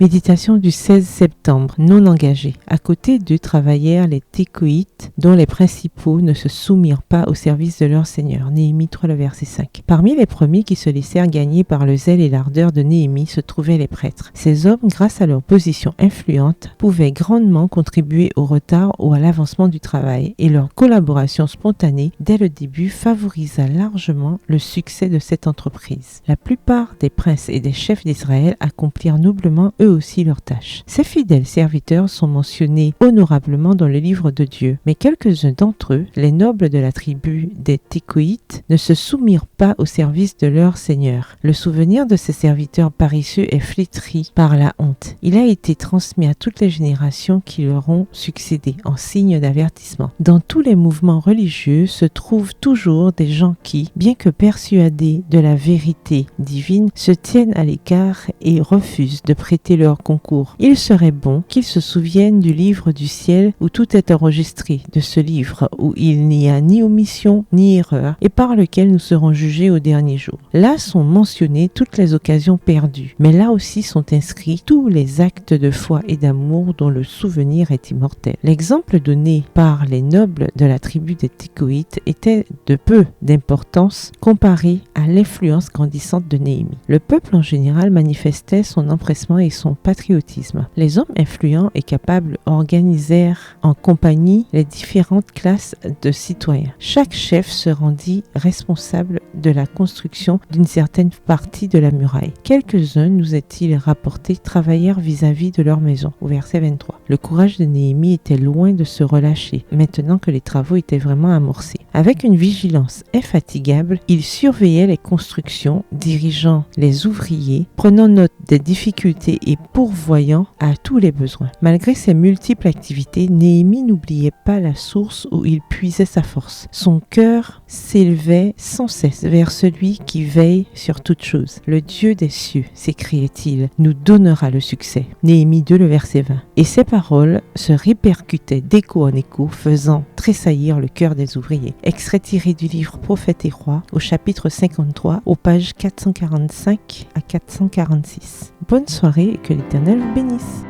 Méditation du 16 septembre, non engagés. À côté d'eux travaillèrent les Técoïtes, dont les principaux ne se soumirent pas au service de leur Seigneur. Néhémie 3, le verset 5. Parmi les premiers qui se laissèrent gagner par le zèle et l'ardeur de Néhémie se trouvaient les prêtres. Ces hommes, grâce à leur position influente, pouvaient grandement contribuer au retard ou à l'avancement du travail, et leur collaboration spontanée, dès le début, favorisa largement le succès de cette entreprise. La plupart des princes et des chefs d'Israël accomplirent noblement eux aussi leurs tâches. Ces fidèles serviteurs sont mentionnés honorablement dans le livre de Dieu, mais quelques-uns d'entre eux, les nobles de la tribu des Técoïtes, ne se soumirent pas au service de leur Seigneur. Le souvenir de ces serviteurs paresseux est flétri par la honte. Il a été transmis à toutes les générations qui leur ont succédé en signe d'avertissement. Dans tous les mouvements religieux se trouvent toujours des gens qui, bien que persuadés de la vérité divine, se tiennent à l'écart et refusent de prêter leur concours. Il serait bon qu'ils se souviennent du livre du ciel où tout est enregistré, de ce livre où il n'y a ni omission ni erreur et par lequel nous serons jugés au dernier jour. Là sont mentionnées toutes les occasions perdues, mais là aussi sont inscrits tous les actes de foi et d'amour dont le souvenir est immortel. L'exemple donné par les nobles de la tribu des Técoïtes était de peu d'importance comparé à l'influence grandissante de Néhémie. Le peuple en général manifestait son empressement et son patriotisme. Les hommes influents et capables organisèrent en compagnie les différentes classes de citoyens. Chaque chef se rendit responsable de la construction d'une certaine partie de la muraille. Quelques-uns, nous est-il rapporté, travaillèrent vis-à-vis de leur maison, au verset 23. Le courage de Néhémie était loin de se relâcher, maintenant que les travaux étaient vraiment amorcés. Avec une vigilance infatigable, il surveillait les constructions, dirigeant les ouvriers, prenant note des difficultés et pourvoyant à tous les besoins. Malgré ses multiples activités, Néhémie n'oubliait pas la source où il puisait sa force. Son cœur s'élevait sans cesse vers celui qui veille sur toutes choses. Le Dieu des cieux, s'écriait-il, nous donnera le succès. Néhémie 2, le verset 20. Et ces paroles se répercutaient d'écho en écho, faisant tressaillir le cœur des ouvriers. Extrait tiré du livre Prophètes et Rois, au chapitre 53, aux pages 445 à 446. Bonne soirée et que l'Éternel vous bénisse.